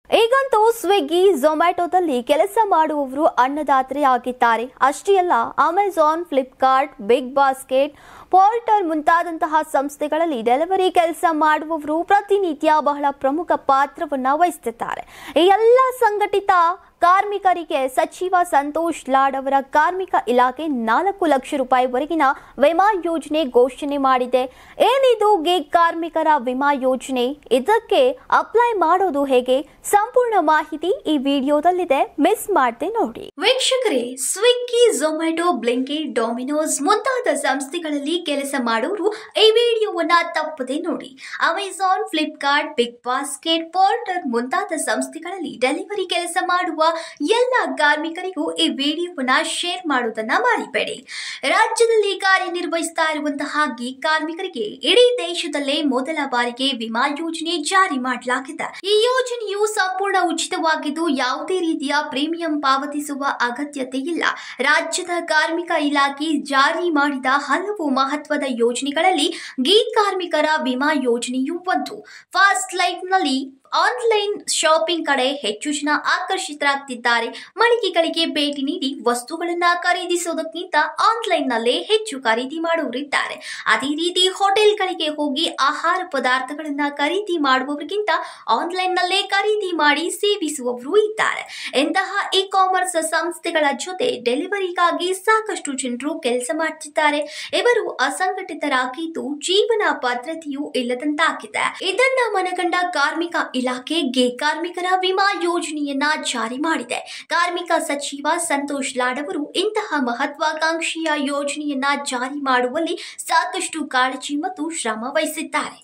ಈಗಂತೂ ಸ್ವಿಗ್ಗಿ ಝೊಮ್ಯಾಟೊದಲ್ಲಿ ಕೆಲಸ ಮಾಡುವವರು ಅನ್ನದಾತ್ರೆ ಆಗಿದ್ದಾರೆ. ಅಷ್ಟೇ ಅಲ್ಲ, Amazon, Flipkart, big basket, portal ಮುಂತಾದಂತಹ ಸಂಸ್ಥೆಗಳಲ್ಲಿ ಡೆಲಿವರಿ ಕೆಲಸ ಮಾಡುವವರು ಪ್ರತಿನಿತ್ಯ ಬಹಳ ಪ್ರಮುಖ ಪಾತ್ರವನ್ನ ವಹಿಸುತ್ತಿದ್ದಾರೆ. ಈ ಎಲ್ಲ ಸಂಘಟಿತ ಕಾರ್ಮಿಕರಿಗೆ ಸಚಿವ ಸಂತೋಷ್ ಲಾಡ್ ಅವರ ಕಾರ್ಮಿಕ ಇಲಾಖೆ 4 ಲಕ್ಷ ರೂಪಾಯಿವರೆಗಿನ ವಿಮಾ ಯೋಜನೆ ಘೋಷಣೆ ಮಾಡಿದೆ. ಏನಿದು ಗಿಗ್ ಕಾರ್ಮಿಕರ ವಿಮಾ ಯೋಜನೆ? ಇದಕ್ಕೆ ಅಪ್ಲೈ ಮಾಡೋದು ಹೇಗೆ? ಸಂಪೂರ್ಣ ಮಾಹಿತಿ ಈ ವಿಡಿಯೋದಲ್ಲಿದೆ, ಮಿಸ್ ಮಾಡದೆ ನೋಡಿ. ವೀಕ್ಷಕರೇ, ಸ್ವಿಗ್ಗಿ, ಝೊಮ್ಯಾಟೊ, ಬ್ಲಿಂಕಿಟ್, ಡೊಮಿನೋಸ್ ಮುಂತಾದ ಸಂಸ್ಥೆಗಳಲ್ಲಿ ಕೆಲಸ ಮಾಡೋರು ಈ ವಿಡಿಯೋವನ್ನ ತಪ್ಪದೆ ನೋಡಿ. Amazon, Flipkart, big basket, portal ಮುಂತಾದ ಸಂಸ್ಥೆಗಳಲ್ಲಿ ಡೆಲಿವರಿ ಕೆಲಸ ಮಾಡುವ ಎಲ್ಲ ಕಾರ್ಮಿಕರಿಗೂ ಈ ವಿಡಿಯೋವನ್ನ ಶೇರ್ ಮಾಡುವುದನ್ನ ಮರಿಬೇಡಿ. ರಾಜ್ಯದಲ್ಲಿ ಕಾರ್ಯನಿರ್ವಹಿಸ್ತಾ ಇರುವಂತಹ ಗಿಗ್ ಕಾರ್ಮಿಕರಿಗೆ ಇಡೀ ದೇಶದಲ್ಲೇ ಮೊದಲ ಬಾರಿಗೆ ವಿಮಾ ಯೋಜನೆ ಜಾರಿ ಮಾಡಲಾಗಿದೆ. ಈ ಯೋಜನೆಯು ಸಂಪೂರ್ಣ ಉಚಿತವಾಗಿದ್ದು ಯಾವುದೇ ರೀತಿಯ ಪ್ರೀಮಿಯಂ ಪಾವತಿಸುವ ಅಗತ್ಯತೆ ಇಲ್ಲ. ರಾಜ್ಯದ ಕಾರ್ಮಿಕ ಇಲಾಖೆ ಜಾರಿ ಮಾಡಿದ ಹಲವು ಮಹತ್ವದ ಯೋಜನೆಗಳಲ್ಲಿ ಗಿಗ್ ಕಾರ್ಮಿಕರ ವಿಮಾ ಯೋಜನೆಯು ಒಂದು. ಫಾಸ್ಟ್ ಲೈಫ್ನಲ್ಲಿ ಆನ್ಲೈನ್ ಶಾಪಿಂಗ್ ಕಡೆ ಹೆಚ್ಚು ಜನ ಆಕರ್ಷಿತರಾಗ್ತಿದ್ದಾರೆ. ಮಳಿಗೆಗಳಿಗೆ ಭೇಟಿ ನೀಡಿ ವಸ್ತುಗಳನ್ನ ಖರೀದಿಸೋದಕ್ಕಿಂತ ಆನ್ಲೈನ್ನಲ್ಲೇ ಹೆಚ್ಚು ಖರೀದಿ ಮಾಡುವರಿದ್ದಾರೆ. ಅದೇ ರೀತಿ ಹೋಟೆಲ್ಗಳಿಗೆ ಹೋಗಿ ಆಹಾರ ಪದಾರ್ಥಗಳನ್ನ ಖರೀದಿ ಮಾಡುವವರಿಗಿಂತ ಆನ್ಲೈನ್ನಲ್ಲೇ ಖರೀದಿ ಮಾಡಿ ಸೇವಿಸುವವರು ಇದ್ದಾರೆ. ಇಂತಹ ಇ ಕಾಮರ್ಸ್ ಸಂಸ್ಥೆಗಳ ಜೊತೆ ಡೆಲಿವರಿಗಾಗಿ ಸಾಕಷ್ಟು ಜನರು ಕೆಲಸ ಮಾಡ್ತಿದ್ದಾರೆ. ಇವರು ಅಸಂಘಟಿತರಾಗಿದ್ದು ಜೀವನ ಭದ್ರತೆಯೂ ಇಲ್ಲದಂತಾಗಿದೆ. ಇದನ್ನ ಮನಗಂಡ ಕಾರ್ಮಿಕ ಇಲಾಖೆ ಗಿಗ್ ಕಾರ್ಮಿಕರ ವಿಮಾ ಯೋಜನೆಯನ್ನ ಜಾರಿ ಮಾಡಿದೆ. ಕಾರ್ಮಿಕ ಸಚಿವ ಸಂತೋಷ್ ಲಾಡ್ ಅವರು ಇಂತಹ ಮಹತ್ವಾಕಾಂಕ್ಷೆಯ ಯೋಜನೆಯನ್ನ ಜಾರಿ ಮಾಡುವಲ್ಲಿ ಸಾಕಷ್ಟು ಕಾಳಜಿ ಮತ್ತು ಶ್ರಮ ವಹಿಸಿದ್ದಾರೆ.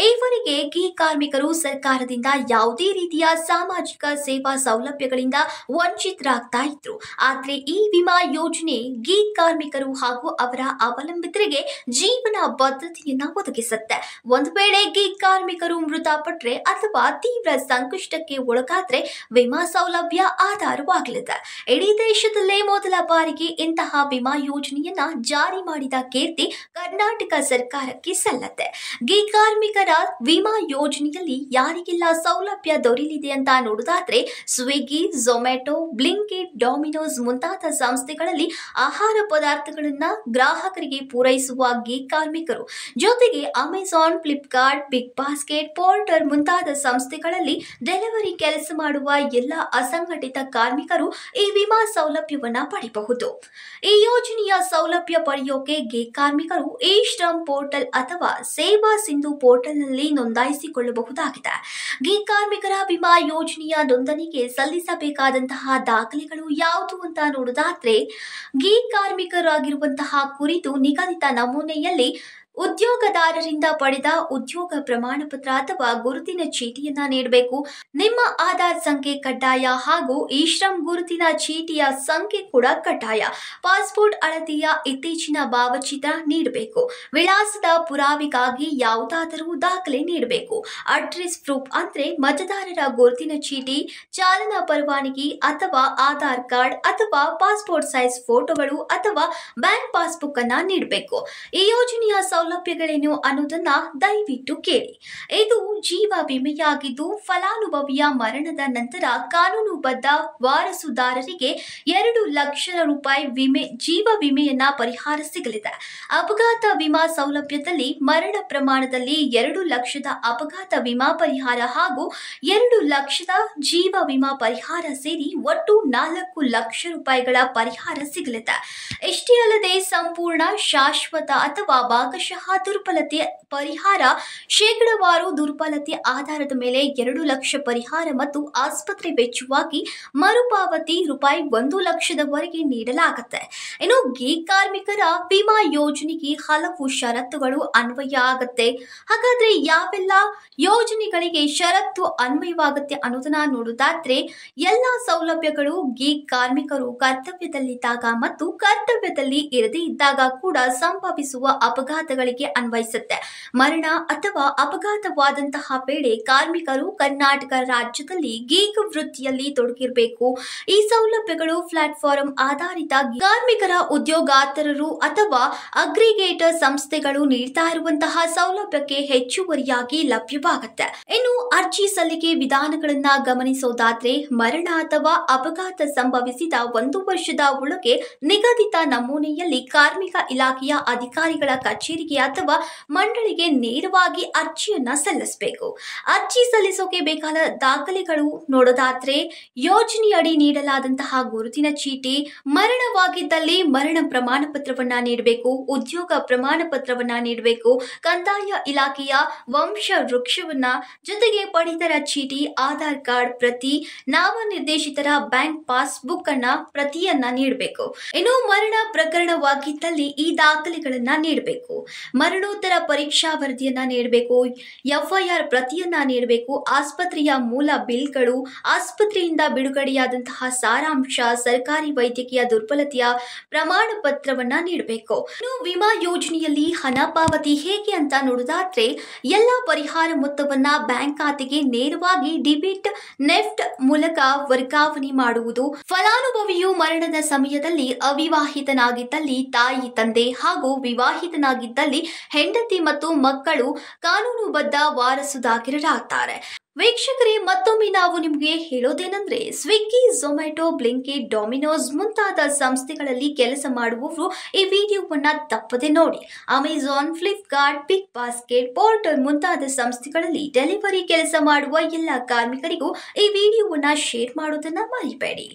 ಈವರೆಗೆ ಗಿಗ್ ಕಾರ್ಮಿಕರು ಸರ್ಕಾರದಿಂದ ಯಾವುದೇ ರೀತಿಯ ಸಾಮಾಜಿಕ ಸೇವಾ ಸೌಲಭ್ಯಗಳಿಂದ ವಂಚಿತರಾಗ್ತಾ ಇದ್ರು. ಆದ್ರೆ ಈ ವಿಮಾ ಯೋಜನೆ ಗಿಗ್ ಕಾರ್ಮಿಕರು ಹಾಗೂ ಅವರ ಅವಲಂಬಿತರಿಗೆ ಜೀವನ ಭದ್ರತೆಯನ್ನ ಒದಗಿಸುತ್ತೆ. ಒಂದು ವೇಳೆ ಗಿಗ್ ಕಾರ್ಮಿಕರು ಮೃತಪಟ್ಟರೆ ಅಥವಾ ತೀವ್ರ ಸಂಕಷ್ಟಕ್ಕೆ ಒಳಗಾದ್ರೆ ವಿಮಾ ಸೌಲಭ್ಯ ಆಧಾರವಾಗಲಿದೆ. ಇಡೀ ದೇಶದಲ್ಲೇ ಮೊದಲ ಬಾರಿಗೆ ಇಂತಹ ವಿಮಾ ಯೋಜನೆಯನ್ನ ಜಾರಿ ಮಾಡಿದ ಕೀರ್ತಿ ಕರ್ನಾಟಕ ಸರ್ಕಾರಕ್ಕೆ ಸಲ್ಲತ್ತೆ. ಗಿಗ್ ಕಾರ್ಮಿಕರ ವಿಮಾ ಯೋಜನೆಯಲ್ಲಿ ಯಾರಿಗೆಲ್ಲ ಸೌಲಭ್ಯ ದೊರೆಯಲಿದೆ ಅಂತ ನೋಡೋದಾದ್ರೆ, ಸ್ವಿಗ್ಗಿ, ಝೊಮ್ಯಾಟೊ, ಬ್ಲಿಂಕಿಟ್, ಡೊಮಿನೋಸ್ ಮುಂತಾದ ಸಂಸ್ಥೆಗಳಲ್ಲಿ ಆಹಾರ ಪದಾರ್ಥಗಳನ್ನ ಗ್ರಾಹಕರಿಗೆ ಪೂರೈಸುವ ಗಿಗ್ ಕಾರ್ಮಿಕರು, ಜೊತೆಗೆ Amazon, Flipkart, big basket, portal ಮುಂತಾದ ಸಂಸ್ಥೆಗಳಲ್ಲಿ ಡೆಲಿವರಿ ಕೆಲಸ ಮಾಡುವ ಎಲ್ಲ ಅಸಂಘಟಿತ ಕಾರ್ಮಿಕರು ಈ ವಿಮಾ ಸೌಲಭ್ಯವನ್ನ ಪಡೆಯಬಹುದು. ಈ ಯೋಜನೆಯ ಸೌಲಭ್ಯ ಪಡೆಯೋಕೆ ಗಿಗ್ ಕಾರ್ಮಿಕರು ಇ ಶ್ರಮ್ ಪೋರ್ಟಲ್ ಅಥವಾ ಸೇವಾ ಸಿಂಧು ಪೋರ್ಟಲ್ನಲ್ಲಿ ನೋಂದಾಯಿಸಿಕೊಳ್ಳಬಹುದಾಗಿದೆ. ಗಿಗ್ ಕಾರ್ಮಿಕರ ವಿಮಾ ಯೋಜನೆಯ ನೋಂದಣಿಗೆ ಸಲ್ಲಿಸಬೇಕಾದಂತಹ ದಾಖಲೆಗಳು ಯಾವುದು ಅಂತ ನೋಡೋದಾದ್ರೆ, ಗಿಗ್ ಕಾರ್ಮಿಕರಾಗಿರುವಂತಹ ಕುರಿತು ನಿಗದಿತ ನಮೂನೆಯಲ್ಲಿ ಉದ್ಯೋಗದಾರರಿಂದ ಪಡೆದ ಉದ್ಯೋಗ ಪ್ರಮಾಣ ಪತ್ರ ಅಥವಾ ಗುರುತಿನ ಚೀಟಿಯನ್ನ ನೀಡಬೇಕು. ನಿಮ್ಮ ಆಧಾರ್ ಸಂಖ್ಯೆ ಕಡ್ಡಾಯ ಹಾಗೂ ಈ ಶ್ರಮ್ ಗುರುತಿನ ಚೀಟಿಯ ಸಂಖ್ಯೆ ಕೂಡ ಕಡ್ಡಾಯ. ಪಾಸ್ಪೋರ್ಟ್ ಅಳತೆಯ ಇತ್ತೀಚಿನ ಭಾವಚಿತ್ರ ನೀಡಬೇಕು. ವಿಳಾಸದ ಪುರಾವೆಗಾಗಿ ಯಾವುದಾದರೂ ದಾಖಲೆ ನೀಡಬೇಕು. ಅಡ್ರೆಸ್ ಪ್ರೂಫ್ ಅಂದ್ರೆ ಮತದಾರರ ಗುರುತಿನ ಚೀಟಿ, ಚಾಲನಾ ಪರವಾನಗಿ ಅಥವಾ ಆಧಾರ್ ಕಾರ್ಡ್ ಅಥವಾ ಪಾಸ್ಪೋರ್ಟ್ ಸೈಜ್ ಫೋಟೋಗಳು ಅಥವಾ ಬ್ಯಾಂಕ್ ಪಾಸ್ಬುಕ್ ಅನ್ನ ನೀಡಬೇಕು. ಈ ಯೋಜನೆಯ ಸೌಲಭ್ಯಗಳೇನು ಅನ್ನೋದನ್ನ ದಯವಿಟ್ಟು ಕೇಳಿ. ಇದು ಜೀವ ವಿಮೆಯಾಗಿದ್ದು ಫಲಾನುಭವಿಯ ಮರಣದ ನಂತರ ಕಾನೂನುಬದ್ಧ ವಾರಸುದಾರರಿಗೆ 2 ಲಕ್ಷ ರೂಪಾಯಿ ಜೀವ ವಿಮೆಯನ್ನ ಪರಿಹಾರ ಸಿಗಲಿದೆ. ಅಪಘಾತ ವಿಮಾ ಸೌಲಭ್ಯದಲ್ಲಿ ಮರಣ ಪ್ರಮಾಣದಲ್ಲಿ 2 ಲಕ್ಷದ ಅಪಘಾತ ವಿಮಾ ಪರಿಹಾರ ಹಾಗೂ 2 ಲಕ್ಷದ ಜೀವ ವಿಮಾ ಪರಿಹಾರ ಸೇರಿ ಒಟ್ಟು 4 ಲಕ್ಷ ರೂಪಾಯಿಗಳ ಪರಿಹಾರ ಸಿಗಲಿದೆ. ಇಷ್ಟೇ ಅಲ್ಲದೆ ಸಂಪೂರ್ಣ, ಶಾಶ್ವತ ಅಥವಾ ಭಾಗಶಃ ದುರ್ಬಲತೆ ಪರಿಹಾರ, ಶೇಕಡಾವಾರು ದುರ್ಬಲತೆ ಆಧಾರದ ಮೇಲೆ 2 ಲಕ್ಷ ಪರಿಹಾರ ಮತ್ತು ಆಸ್ಪತ್ರೆ ವೆಚ್ಚವಾಗಿ ಮರುಪಾವತಿ ರೂಪಾಯಿ 1 ಲಕ್ಷದವರೆಗೆ ನೀಡಲಾಗುತ್ತೆ. ಇನ್ನು ಗಿಗ್ ಕಾರ್ಮಿಕರ ವಿಮಾ ಯೋಜನೆಗೆ ಹಲವು ಷರತ್ತುಗಳು ಅನ್ವಯ ಆಗುತ್ತೆ. ಹಾಗಾದ್ರೆ ಯಾವೆಲ್ಲ ಯೋಜನೆಗಳಿಗೆ ಷರತ್ತು ಅನ್ವಯವಾಗುತ್ತೆ ಅನ್ನೋದನ್ನ ನೋಡೋದಾದ್ರೆ, ಎಲ್ಲಾ ಸೌಲಭ್ಯಗಳು ಗಿಗ್ ಕಾರ್ಮಿಕರು ಕರ್ತವ್ಯದಲ್ಲಿದ್ದಾಗ ಮತ್ತು ಕರ್ತವ್ಯದಲ್ಲಿ ಇರದೇ ಇದ್ದಾಗ ಕೂಡ ಸಂಭವಿಸುವ ಅಪಘಾತಗಳ ಸಂಸ್ಥೆಗಳಿಗೆ ಅನ್ವಯಿಸುತ್ತೆ. ಮರಣ ಅಥವಾ ಅಪಘಾತವಾದಂತಹ ವೇಳೆ ಕಾರ್ಮಿಕರು ಕರ್ನಾಟಕ ರಾಜ್ಯದಲ್ಲಿ ಗೀಗ್ ವೃತ್ತಿಯಲ್ಲಿ ತೊಡಗಿರಬೇಕು. ಈ ಸೌಲಭ್ಯಗಳು ಪ್ಲಾಟ್ಫಾರ್ಮ್ ಆಧಾರಿತ ಕಾರ್ಮಿಕರ ಉದ್ಯೋಗಾತರರು ಅಥವಾ ಅಗ್ರಿಗೇಟರ್ ಸಂಸ್ಥೆಗಳು ನೀಡ್ತಾ ಇರುವಂತಹ ಸೌಲಭ್ಯಕ್ಕೆ ಹೆಚ್ಚುವರಿಯಾಗಿ ಲಭ್ಯವಾಗುತ್ತೆ. ಇನ್ನು ಅರ್ಜಿ ಸಲ್ಲಿಕೆ ವಿಧಾನಗಳನ್ನ ಗಮನಿಸೋದಾದ್ರೆ ಮರಣ ಅಥವಾ ಅಪಘಾತ ಸಂಭವಿಸಿದ 1 ವರ್ಷದ ಒಳಗೆ ನಿಗದಿತ ನಮೂನೆಯಲ್ಲಿ ಕಾರ್ಮಿಕ ಇಲಾಖೆಯ ಅಧಿಕಾರಿಗಳ ಕಚೇರಿಗೆ ಅಥವಾ ಮಂಡಳಿಗೆ ನೇರವಾಗಿ ಅರ್ಜಿಯನ್ನ ಸಲ್ಲಿಸಬೇಕು. ಅರ್ಜಿ ಸಲ್ಲಿಸೋಕೆ ಬೇಕಾದ ದಾಖಲೆಗಳು ನೋಡೋದಾದ್ರೆ ಯೋಜನೆಯಡಿ ನೀಡಲಾದಂತಹ ಗುರುತಿನ ಚೀಟಿ, ಮರಣವಾಗಿದ್ದಲ್ಲಿ ಮರಣ ಪ್ರಮಾಣ ಪತ್ರವನ್ನ ನೀಡಬೇಕು, ಉದ್ಯೋಗ ಪ್ರಮಾಣ ಪತ್ರವನ್ನ ನೀಡಬೇಕು, ಕಂದಾಯ ಇಲಾಖೆಯ ವಂಶ ವೃಕ್ಷವನ್ನ, ಜೊತೆಗೆ ಪಡಿತರ ಚೀಟಿ, ಆಧಾರ್ ಕಾರ್ಡ್ ಪ್ರತಿ, ನಾಮನಿರ್ದೇಶಿತರ ಬ್ಯಾಂಕ್ ಪಾಸ್ಬುಕ್ ಅನ್ನ ಪ್ರತಿಯನ್ನ ನೀಡಬೇಕು. ಇನ್ನು ಮರಣ ಪ್ರಕರಣವಾಗಿದ್ದಲ್ಲಿ ಈ ದಾಖಲೆಗಳನ್ನ ನೀಡಬೇಕು. ಮರಣೋತ್ತರ ಪರೀಕ್ಷಾ ವರದಿಯನ್ನ ನೀಡಬೇಕು, ಎಫ್ಐಆರ್ ಪ್ರತಿಯನ್ನ ನೀಡಬೇಕು, ಆಸ್ಪತ್ರೆಯ ಮೂಲ ಬಿಲ್ಗಳು, ಆಸ್ಪತ್ರೆಯಿಂದ ಬಿಡುಗಡೆಯಾದಂತಹ ಸಾರಾಂಶ, ಸರ್ಕಾರಿ ವೈದ್ಯಕೀಯ ದುರ್ಬಲತೆಯ ಪ್ರಮಾಣ ಪತ್ರವನ್ನ ನೀಡಬೇಕು. ಇನ್ನು ವಿಮಾ ಯೋಜನೆಯಲ್ಲಿ ಹಣ ಪಾವತಿ ಹೇಗೆ ಅಂತ ನೋಡೋದಾದ್ರೆ ಎಲ್ಲಾ ಪರಿಹಾರ ಮೊತ್ತವನ್ನ ಬ್ಯಾಂಕ್ ಖಾತೆಗೆ ನೇರವಾಗಿ ಡೆಬಿಟ್ ನೆಫ್ಟ್ ಮೂಲಕ ವರ್ಗಾವಣೆ ಮಾಡುವುದು. ಫಲಾನುಭವಿಯು ಮರಣದ ಸಮಯದಲ್ಲಿ ಅವಿವಾಹಿತನಾಗಿದ್ದಲ್ಲಿ ತಾಯಿ, ತಂದೆ ಹಾಗೂ ವಿವಾಹಿತನಾಗಿದ್ದಲ್ಲಿ ಹೆಂಡತಿ ಮತ್ತು ಮಕ್ಕಳು ಕಾನೂನುಬದ್ಧ ವಾರಸುದಾರರಾಗ್ತಾರೆ. ವೀಕ್ಷಕರೇ, ಮತ್ತೊಮ್ಮೆ ನಾವು ನಿಮಗೆ ಹೇಳೋದೇನೆಂದ್ರೆ ಸ್ವಿಗ್ಗಿ, ಝೊಮ್ಯಾಟೊ, ಬ್ಲಿಂಕಿಟ್, ಡೊಮಿನೋಸ್ ಮುಂತಾದ ಸಂಸ್ಥೆಗಳಲ್ಲಿ ಕೆಲಸ ಮಾಡುವವರು ಈ ವಿಡಿಯೋವನ್ನ ತಪ್ಪದೆ ನೋಡಿ. Amazon, Flipkart, big Basket, Porter ಮುಂತಾದ ಸಂಸ್ಥೆಗಳಲ್ಲಿ ಡೆಲಿವರಿ ಕೆಲಸ ಮಾಡುವ ಎಲ್ಲ ಕಾರ್ಮಿಕರಿಗೂ ಈ ವಿಡಿಯೋವನ್ನ ಶೇರ್ ಮಾಡೋದನ್ನ ಮರಿಬೇಡಿ.